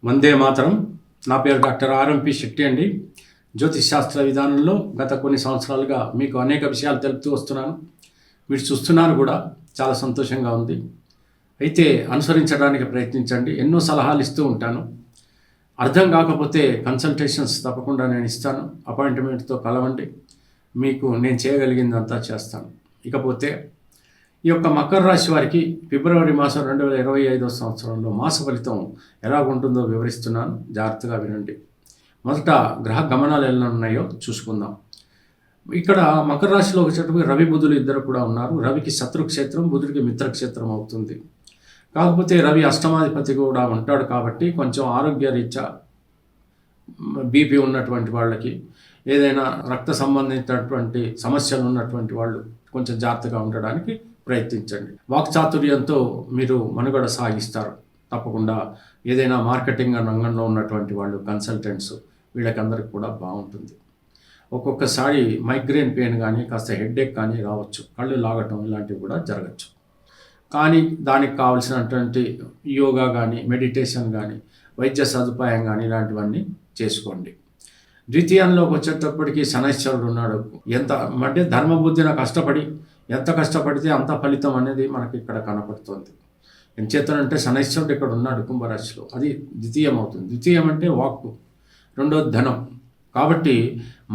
వందే మాతరం. నా పేరు doctor RMP Shetty అండి. జ్యోతిష్ శాస్త్ర విధానంలో గత కొన్ని సంవత్సరాలుగా మీకు అనేక విషయాలు తెలుపుతూ వస్తున్నాను. మీరు చూస్తున్నారు కూడా, చాలా సంతోషంగా ఉంది. అయితే అనుసరించడానికి ప్రయత్నించండి. ఎన్నో సలహాలు ఇస్తూ ఉంటాను. అర్థం కాకపోతే కన్సల్టేషన్స్ తప్పకుండా నేను ఇస్తాను. అపాయింట్మెంట్తో కలవండి. మీకు నేను చేయగలిగిందంతా చేస్తాను. ఇకపోతే ఈ యొక్క మకర రాశి వారికి ఫిబ్రవరి మాసం 2025 సంవత్సరంలో మాస ఫలితం ఎలా ఉంటుందో వివరిస్తున్నాను. జాగ్రత్తగా వినండి. మొదట గ్రహ గమనాలు ఎలా ఉన్నాయో చూసుకుందాం. ఇక్కడ మకర రాశిలో వచ్చేటప్పుడు రవి బుధులు ఇద్దరు కూడా ఉన్నారు. రవికి శత్రుక్షేత్రం, బుధుడికి మిత్రక్షేత్రం అవుతుంది. కాకపోతే రవి అష్టమాధిపతి కూడా ఉంటాడు కాబట్టి కొంచెం ఆరోగ్య రీత్యా బీపీ ఉన్నటువంటి వాళ్ళకి, ఏదైనా రక్త సంబంధించినటువంటి సమస్యలు ఉన్నటువంటి వాళ్ళు కొంచెం జాగ్రత్తగా ఉండడానికి ప్రయత్నించండి. వాక్చాతుర్యంతో మీరు మనుగడ సాగిస్తారు. తప్పకుండా ఏదైనా మార్కెటింగ్ రంగంలో ఉన్నటువంటి వాళ్ళు, కన్సల్టెంట్స్, వీళ్ళకందరికీ కూడా బాగుంటుంది. ఒక్కొక్కసారి మైగ్రేన్ పెయిన్ కానీ, కాస్త హెడ్ఏక్ కానీ రావచ్చు. కళ్ళు లాగటం ఇలాంటివి కూడా జరగచ్చు. కానీ దానికి కావాల్సినటువంటి యోగా కానీ, మెడిటేషన్ కానీ, వైద్య సదుపాయం కానీ ఇలాంటివన్నీ చేసుకోండి. ద్వితీయంలోకి వచ్చేటప్పటికి శనైశ్వరుడు ఉన్నాడు. ఎంత అంటే ధర్మబుద్ధిన కష్టపడి ఎంత కష్టపడితే అంత ఫలితం అనేది మనకి ఇక్కడ కనపడుతుంది. ఎంచేతనంటే శనైశ్వరుడు ఇక్కడ ఉన్నాడు కుంభరాశిలో. అది ద్వితీయం అవుతుంది. ద్వితీయం అంటే వాక్కు, రెండోది ధనం. కాబట్టి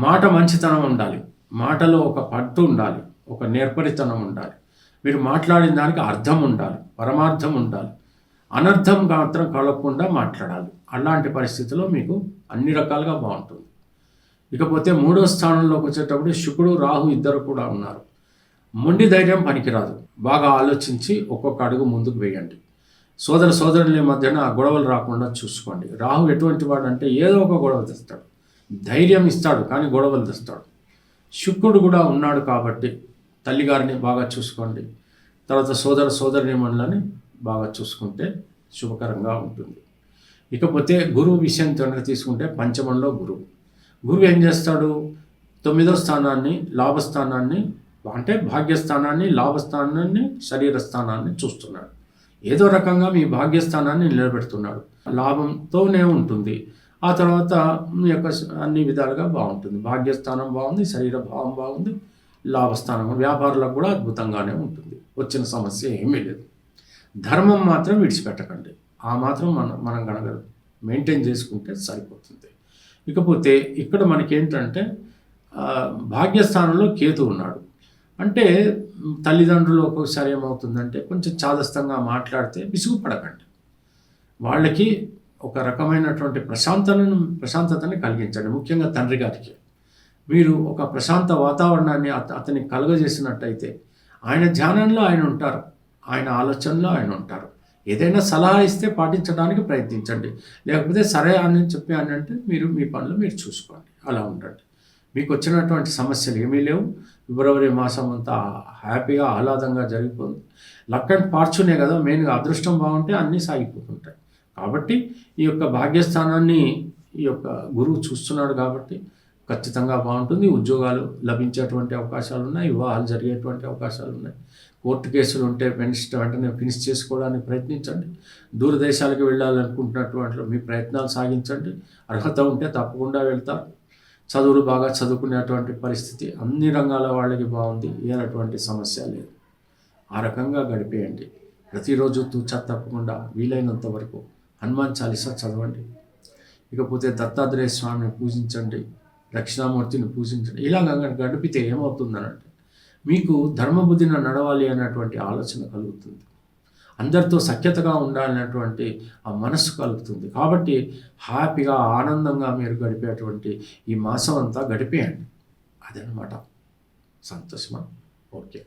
మాట మంచితనం ఉండాలి, మాటలో ఒక పట్టు ఉండాలి, ఒక నేర్పరితనం ఉండాలి. మీరు మాట్లాడిన దానికి అర్థం ఉండాలి, పరమార్థం ఉండాలి. అనర్థం మాత్రం కలగకుండా మాట్లాడాలి. అలాంటి పరిస్థితిలో మీకు అన్ని రకాలుగా బాగుంటుంది. ఇకపోతే మూడో స్థానంలోకి వచ్చేటప్పుడు శుక్రుడు, రాహు ఇద్దరు కూడా ఉన్నారు. మొండి ధైర్యం పనికిరాదు. బాగా ఆలోచించి ఒక్కొక్క అడుగు ముందుకు వేయండి. సోదరుల మధ్యన గొడవలు రాకుండా చూసుకోండి. రాహు ఎటువంటి వాడు అంటే ఏదో ఒక గొడవ తెస్తాడు, ధైర్యం ఇస్తాడు కానీ గొడవలు తెస్తాడు. శుక్రుడు కూడా ఉన్నాడు కాబట్టి తల్లిగారిని బాగా చూసుకోండి. తర్వాత సోదరిమణులని బాగా చూసుకుంటే శుభకరంగా ఉంటుంది. ఇకపోతే గురువు విషయం కనుక తీసుకుంటే పంచమంలో గురువు ఏం చేస్తాడు? 9వ స్థానాన్ని, లాభస్థానాన్ని, అంటే భాగ్యస్థానాన్ని, లాభస్థానాన్ని, శరీర స్థానాన్ని చూస్తున్నాడు. ఏదో రకంగా మీ భాగ్యస్థానాన్ని నిలబెడుతున్నాడు. లాభంతోనే ఉంటుంది. ఆ తర్వాత మీ యొక్క అన్ని విధాలుగా బాగుంటుంది. భాగ్యస్థానం బాగుంది, శరీర భావం బాగుంది, లాభస్థానం, వ్యాపారులకు కూడా అద్భుతంగానే ఉంటుంది. వచ్చిన సమస్య ఏమీ లేదు. ధర్మం మాత్రం విడిచిపెట్టకండి. ఆ మాత్రం మనం కనుక మెయింటైన్ చేసుకుంటే సరిపోతుంది. ఇకపోతే ఇక్కడ మనకేంటంటే భాగ్యస్థానంలో కేతు ఉన్నాడు. అంటే తల్లిదండ్రులు ఒక్కొక్కసారి ఏమవుతుందంటే కొంచెం చాదస్తంగా మాట్లాడితే విసుగుపడకండి. వాళ్ళకి ఒక రకమైనటువంటి ప్రశాంతతని కలిగించండి. ముఖ్యంగా తండ్రి గారికి మీరు ఒక ప్రశాంత వాతావరణాన్ని అతనికి కలుగజేసినట్టయితే ఆయన ధ్యానంలో ఆయన ఉంటారు, ఆయన ఆలోచనలో ఆయన ఉంటారు. ఏదైనా సలహా ఇస్తే పాటించడానికి ప్రయత్నించండి. లేకపోతే సరే అని చెప్పి అని అంటే మీరు మీ పనులు మీరు చూసుకోండి. అలా ఉండండి. మీకు వచ్చినటువంటి సమస్యలు ఏమీ లేవు. ఫిబ్రవరి మాసం అంతా హ్యాపీగా ఆహ్లాదంగా జరిగిపోతుంది. లక్ అండ్ ఫార్చ్యూనే కదా మెయిన్గా. అదృష్టం బాగుంటే అన్నీ సాగిపోతుంటాయి. కాబట్టి ఈ యొక్క భాగ్యస్థానాన్ని ఈ యొక్క గురువు చూస్తున్నాడు కాబట్టి ఖచ్చితంగా బాగుంటుంది. ఉద్యోగాలు లభించేటువంటి అవకాశాలు ఉన్నాయి, వివాహాలు జరిగేటువంటి అవకాశాలు ఉన్నాయి. కోర్టు కేసులు ఉంటే వెంటనే ఫినిష్ చేసుకోవడానికి ప్రయత్నించండి. దూరదేశాలకు వెళ్ళాలనుకుంటున్నటువంటి మీ ప్రయత్నాలు సాగించండి. అర్హత ఉంటే తప్పకుండా వెళ్తారు. చదువులు బాగా చదువుకునేటువంటి పరిస్థితి అన్ని రంగాల వాళ్ళకి బాగుంది. ఏనటువంటి సమస్య లేదు. ఆ రకంగా గడిపేయండి. ప్రతిరోజు తూచా తప్పకుండా వీలైనంత వరకు హనుమాన్ చాలీసా చదవండి. ఇకపోతే దత్తాత్రేయ స్వామిని పూజించండి, దక్షిణామూర్తిని పూజించండి. ఇలాగ గడిపితే ఏమవుతుందనంటే మీకు ధర్మబుద్ధిన నడవాలి అనేటువంటి ఆలోచన కలుగుతుంది. అందరితో సఖ్యతగా ఉండాలనేటువంటి ఆ మనస్సు కలుగుతుంది. కాబట్టి హ్యాపీగా ఆనందంగా మీరు గడిపేటువంటి ఈ మాసం అంతా గడిపేయండి. అదనమాట సంతోషమా? ఓకే.